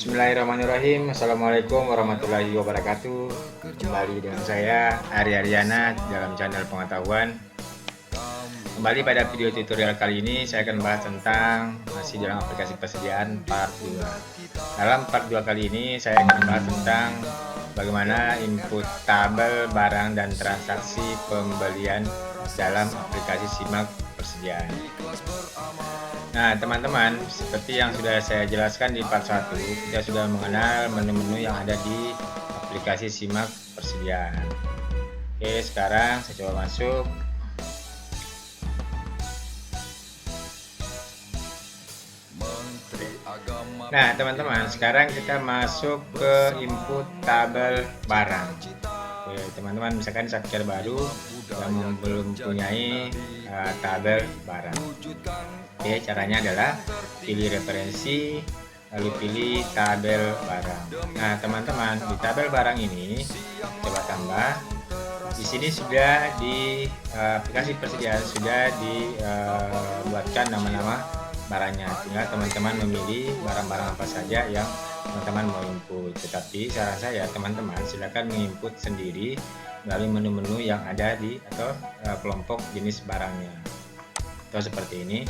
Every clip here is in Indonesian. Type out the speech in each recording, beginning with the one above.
Bismillahirrahmanirrahim. Assalamualaikum warahmatullahi wabarakatuh. Kembali dengan saya Ari Aryana dalam channel pengetahuan. Kembali pada video tutorial kali ini saya akan bahas tentang masih dalam aplikasi persediaan part 2. Dalam part 2 kali ini saya akan bahas tentang bagaimana input tabel barang dan transaksi pembelian dalam aplikasi simak persediaan. Nah teman-teman, seperti yang sudah saya jelaskan di part 1, kita sudah mengenal menu-menu yang ada di aplikasi simak persediaan. Oke, sekarang saya coba masuk. Nah teman-teman, sekarang kita masuk ke input tabel barang. Oke, teman-teman, misalkan subscriber baru yang belum mempunyai tabel barang. Oke, caranya adalah pilih referensi, lalu pilih tabel barang. Nah teman-teman, di tabel barang ini coba tambah. Di sini sudah di aplikasi persediaan sudah dibuatkan nama-nama barangnya. Tinggal teman-teman memilih barang-barang apa saja yang teman-teman mau input. Tetapi saran saya teman-teman silakan menginput sendiri melalui menu-menu yang ada di atau kelompok jenis barangnya. Atau seperti ini.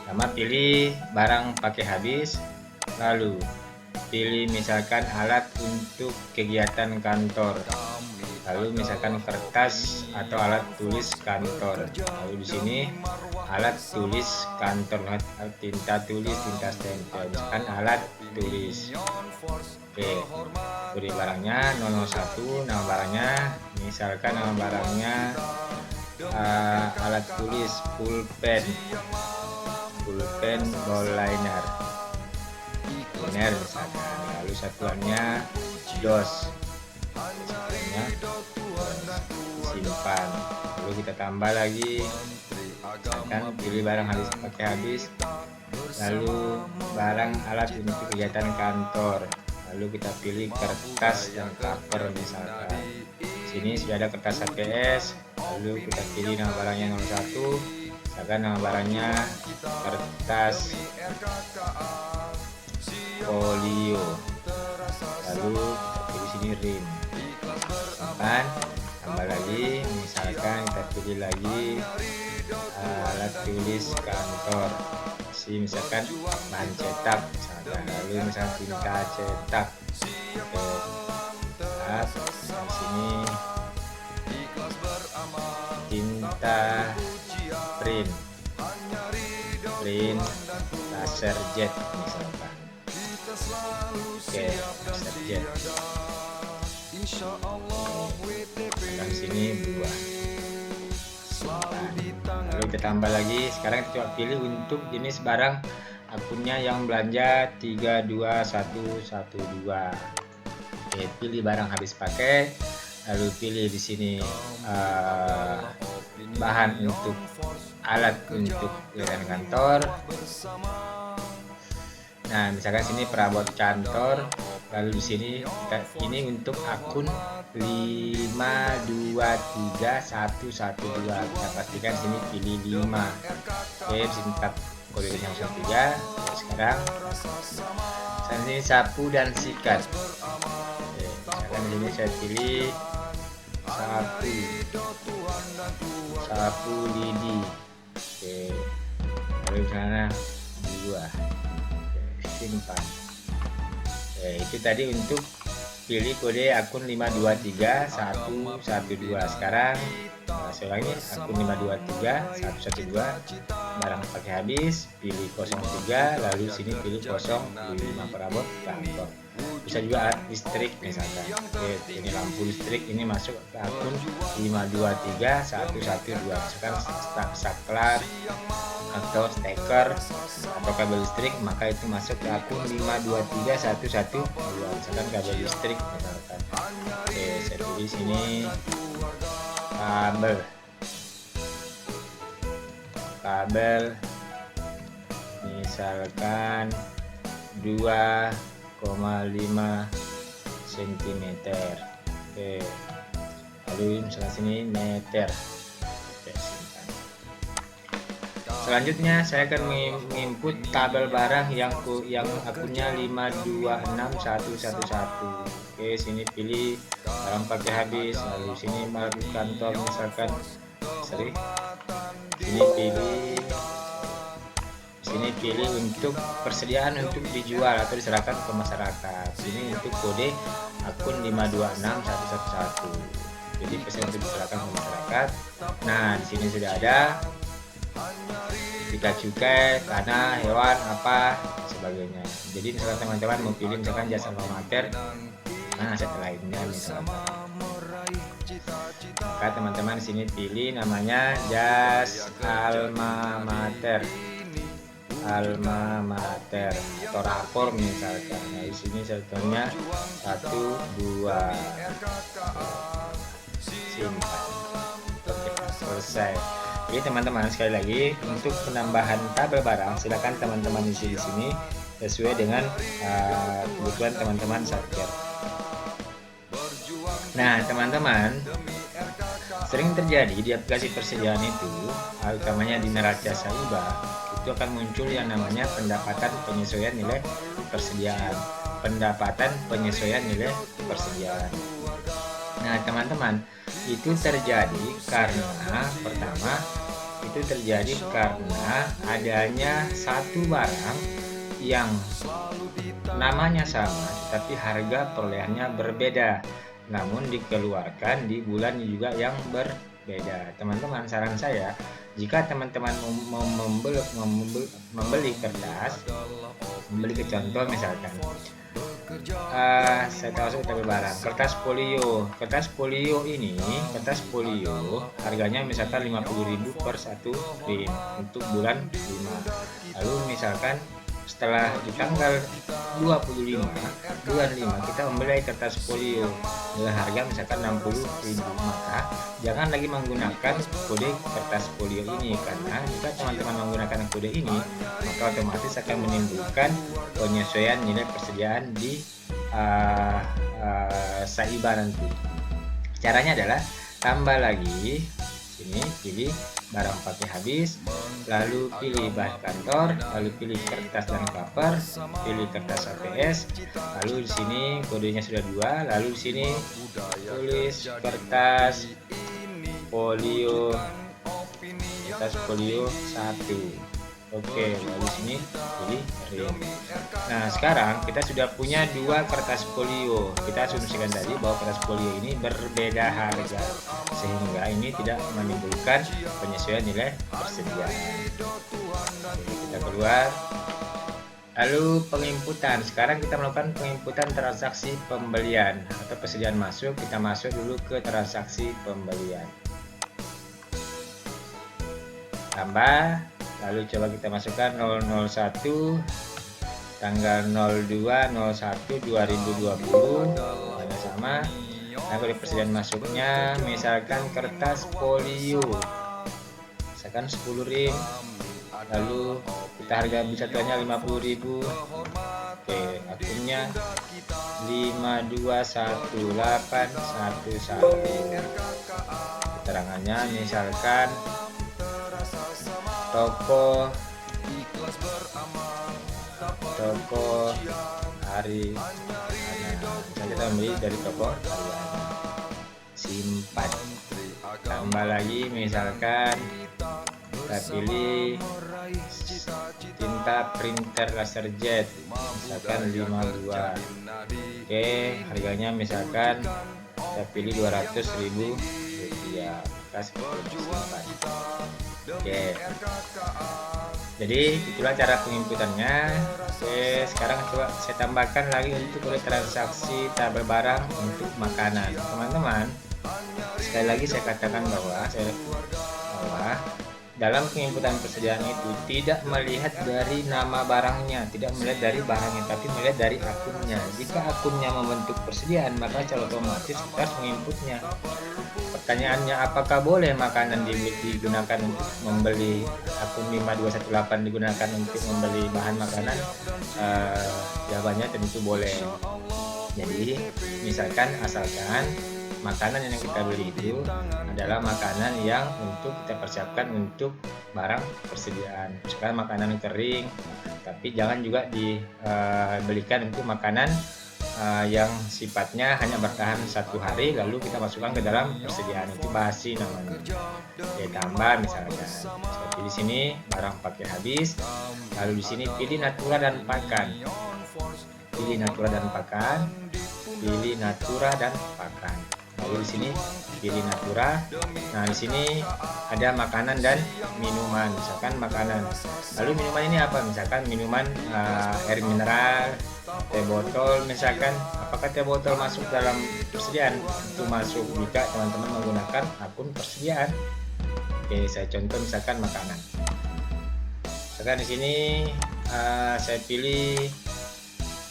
Pertama pilih barang pakai habis, lalu pilih misalkan alat untuk kegiatan kantor, lalu misalkan kertas atau alat tulis kantor, lalu di sini alat tulis kantor, tinta tulis, tinta stempel, misalkan alat tulis. Oke, beri barangnya 001, nama barangnya misalkan nama barangnya alat tulis pulpen ball liner misalkan, lalu satuannya dos, simpan, lalu kita tambah lagi, misalkan pilih barang habis, lalu barang alat untuk kegiatan kantor, lalu kita pilih kertas dan cover misalkan. Sini sudah ada kertas HPS, lalu kita pilih nama barangnya 01, misalkan nama barangnya kertas folio, lalu pilih sini rim, misalkan tambah lagi, misalkan kita pilih lagi alat tulis kantor, misalkan bahan cetak misalkan, lalu misalkan tinta cetak. Di sini tinta print laser jet misalkan. Oke, laser jet. Di sini buah. Lalu kita tambah lagi. Sekarang kita coba pilih untuk jenis barang akunnya yang belanja 32112. Oke, pilih barang habis pakai, lalu pilih di sini bahan untuk alat untuk kegiatan kantor. Nah, misalkan sini perabot kantor, lalu di sini ini untuk akun 523112. Kita pastikan sini pilih 5. Oke, di sini tetap kode yang 3. Sekarang sini sapu dan sikat. Oke, misalkan sini saya pilih sapu lidi. Oke, lalu di sana 2. Oke, simpan. Oke, itu tadi untuk pilih kode akun 523112. Sekarang saya ulangi, akun 523112, barang pakai habis, pilih 03, lalu sini pilih 05, perabot kantor. Bisa juga alat listrik misalkan. Oke, ini lampu listrik, ini masuk ke akun 523112. Misalkan saklar atau steker atau kabel listrik, maka itu masuk ke akun 523112. Misalkan kabel listrik misalkan. Oke, saya pilih sini kabel misalkan 2,5 cm. Oke, lalu misalkan sini meter. Oke, simpan. Selanjutnya saya akan menginput tabel barang yang akunnya 526111. Oke, sini pilih barang pakai habis, lalu sini barang kantor misalkan sini pilih untuk persediaan untuk dijual atau diserahkan ke masyarakat. Sini untuk kode akun 526111. Jadi pesan untuk diserahkan ke masyarakat. Nah, di sini sudah ada tiga cukai, tanah, hewan, apa sebagainya. Jadi misalkan teman-teman mau pilih misalkan jasa alma mater, nah aset lainnya misalkan, maka teman-teman di sini pilih namanya jas alma mater atau rapor misalkan. Nah, di sini contohnya 1 2 simpan. Oke, selesai. Jadi teman-teman, sekali lagi untuk penambahan tabel barang silakan teman-teman isi di sini sesuai dengan kebutuhan teman-teman Satker. Nah teman-teman, sering terjadi di aplikasi persediaan itu, utamanya di neraca Saiba, itu akan muncul yang namanya pendapatan penyesuaian nilai persediaan. Nah teman-teman, itu terjadi karena adanya satu barang yang namanya sama tapi harga perolehannya berbeda, namun dikeluarkan di bulan juga yang berbeda. Teman-teman, saran saya, jika teman-teman mau membeli kertas, ke contoh misalkan saya tahu tabel barang kertas folio ini, harganya misalkan 50.000 per 1 rim untuk bulan 5. Lalu misalkan setelah di tanggal 25 bulan 5 kita membeli kertas folio dengan harga misalkan 60.000, maka jangan lagi menggunakan kode kertas folio ini, karena jika teman-teman menggunakan kode ini maka otomatis akan menimbulkan penyesuaian nilai persediaan di Saiba nanti. Caranya adalah tambah lagi sini, pilih barang pakai habis, lalu pilih bahan kantor, lalu pilih kertas dan paper, pilih kertas APS, lalu di sini kodenya sudah 2, lalu di sini tulis kertas folio 1. Oke, lalu sini pilih rim. Nah, sekarang kita sudah punya 2 kertas folio. Kita asumsikan tadi bahwa kertas folio ini berbeda harga, sehingga ini tidak menimbulkan penyesuaian nilai persediaan. Oke, kita keluar. Lalu penginputan. Sekarang kita melakukan penginputan transaksi pembelian atau persediaan masuk. Kita masuk dulu ke transaksi pembelian. Tambah. Lalu coba kita masukkan 001 tanggal 02/01/2020 ada sama. Nah, kode persediaan masuknya misalkan kertas folio misalkan 10 rim, lalu kita harga satuannya 50.000. Oke, akunnya 521811. Keterangannya misalkan toko Haryana. Kita membeli dari toko Haryana. Simpan. Tambah lagi misalkan kita pilih tinta printer laserjet misalkan 52. Oke, harganya misalkan kita pilih 200.000 rupiah. Simpan. Oke, jadi itulah cara penginputannya. Oke, sekarang coba saya tambahkan lagi untuk kode transaksi tabel barang untuk makanan. Teman-teman, sekali lagi saya katakan bahwa dalam penginputan persediaan itu tidak melihat dari nama barangnya, tidak melihat dari barangnya, tapi melihat dari akunnya. Jika akunnya membentuk persediaan, maka secara otomatis kita harus menginputnya. Pertanyaannya, apakah boleh makanan digunakan untuk membeli akun 5218 digunakan untuk membeli bahan makanan? Jawabannya tentu boleh. Jadi misalkan asalkan makanan yang kita beli itu adalah makanan yang untuk kita persiapkan untuk barang persediaan. Misalkan makanan kering, tapi jangan juga dibelikan untuk makanan yang sifatnya hanya bertahan 1 hari lalu kita masukkan ke dalam persediaan, itu basi namanya. Oke, tambah misalkan seperti di sini barang pakai habis, lalu di sini pilih natura dan pakan. Pilih natura dan pakan, pilih natura dan pakan. Lalu di sini pilih natura. Nah, di sini ada makanan dan minuman. Misalkan makanan. Lalu minuman ini apa? Misalkan minuman air mineral, teh botol. Misalkan apakah teh botol masuk dalam persediaan? Itu masuk jika teman-teman menggunakan akun persediaan. Oke, saya contoh misalkan makanan. Misalkan di sini saya pilih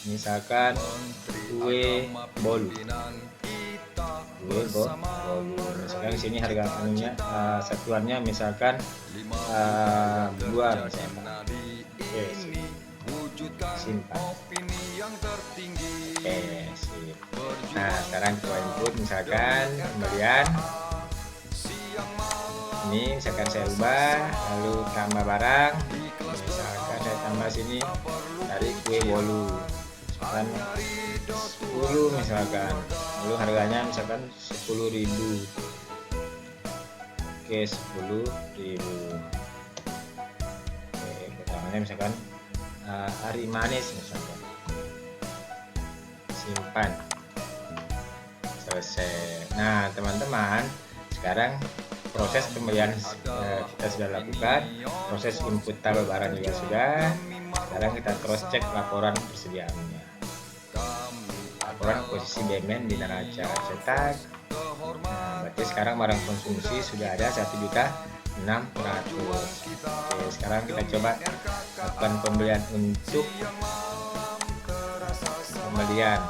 misalkan kue bolu. Misalkan di sini harga anunya satuannya misalkan 2 misalkan. Oke, simpan. Oke, sip. Nah, sekarang kita input misalkan pembelian. Ini misalkan saya ubah, lalu tambah barang. Misalkan saya tambah sini dari kue bolu. Misalkan 10 misalkan, lalu harganya misalkan 10.000. Oke, 10.000. Oke, pertamanya misalkan hari manis misalkan, simpan, selesai. Nah teman-teman, sekarang proses pembelian kita sudah lakukan, proses input tabel barang juga sudah. Sekarang kita cross check laporan persediaannya. Laporan posisi demand di neraca cetak. Nah, berarti sekarang barang konsumsi sudah ada 1.600.000. Oke, sekarang kita coba lakukan pembelian untuk pembelian.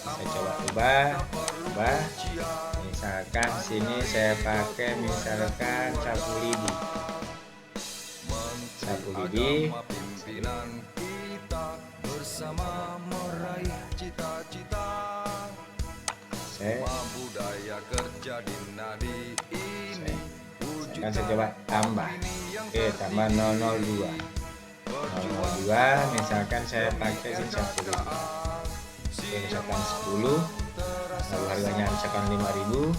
Saya coba ubah. Misalkan sini saya pakai misalkan sapu lidi. Saya coba tambah. Oke, tambah 002. Misalkan saya pakai sini 10. Oke, misalkan 10, lalu harganya misalkan 5.000.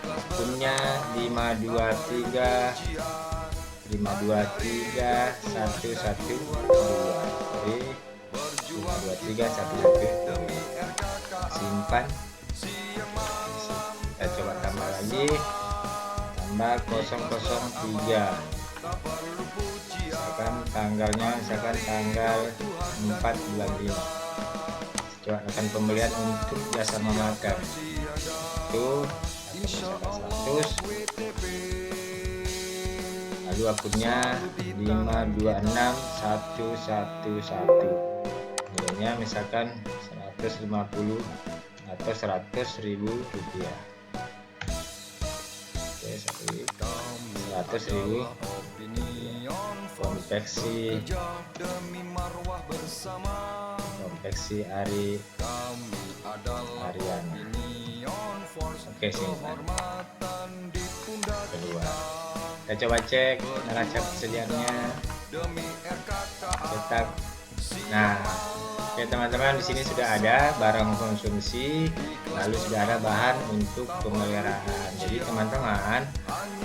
Akunnya 523 112. Jadi 523 112. Simpan. Kita coba tambah lagi. Tambah 003. Misalkan tanggalnya tanggal 4 bulan 5. Coba akan pembelian untuk jasa memakan itu misalkan 100. Lalu akunnya 526111. Nilainya misalkan 150 atau 100.000 rupiah. Oke, 100.000. konveksi harian. Oke, simpan. Kedua, kita coba cek neraca persediaannya, cetak. Nah, oke teman-teman, di sini sudah ada barang konsumsi, lalu sudah ada bahan untuk pemeliharaan. Jadi teman-teman,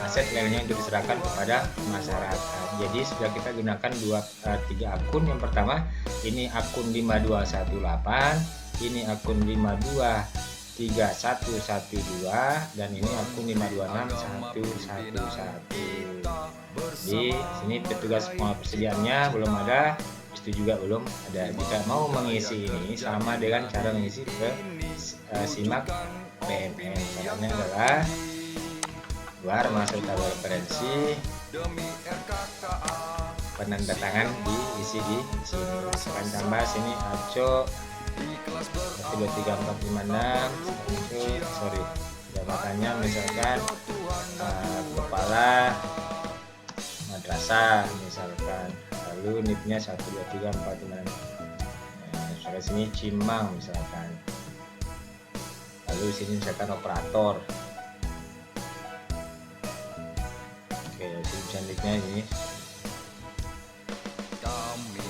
aset realnya untuk diserahkan kepada masyarakat. Jadi sudah kita gunakan 3 akun. Yang pertama ini akun 5218, ini akun 523112, dan ini akun 526111. Di sini petugas persediaannya belum ada, itu juga belum ada. Jika mau mengisi ini sama dengan cara mengisi ke SIMAK PMN. Caranya adalah keluar masuk tabel referensi, penandatangan diisi di sini. Misalkan tambah sini ACO 1234556, jabatannya misalkan kepala madrasah misalkan, lalu NIP-nya 1234556. Nah, misalkan sini Cimang misalkan. lalu sini misalkan operator. Oke, selanjutnya ini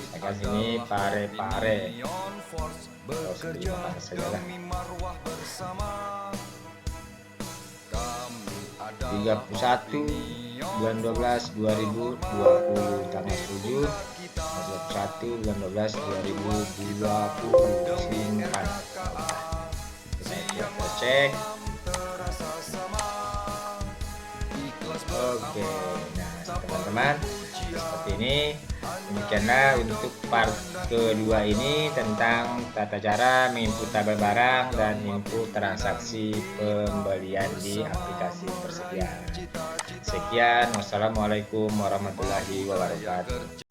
misalkan sini pare-pare, oh seperti apa saja lah. 31 bulan 12 2020 tanggal 7, 31 bulan 12 2020 simpan. Kita cek. Oke, nah teman-teman seperti ini. Demikianlah untuk part kedua ini tentang tata cara menginput tabel barang dan input transaksi pembelian di aplikasi tersedia. Sekian, wassalamualaikum warahmatullahi wabarakatuh.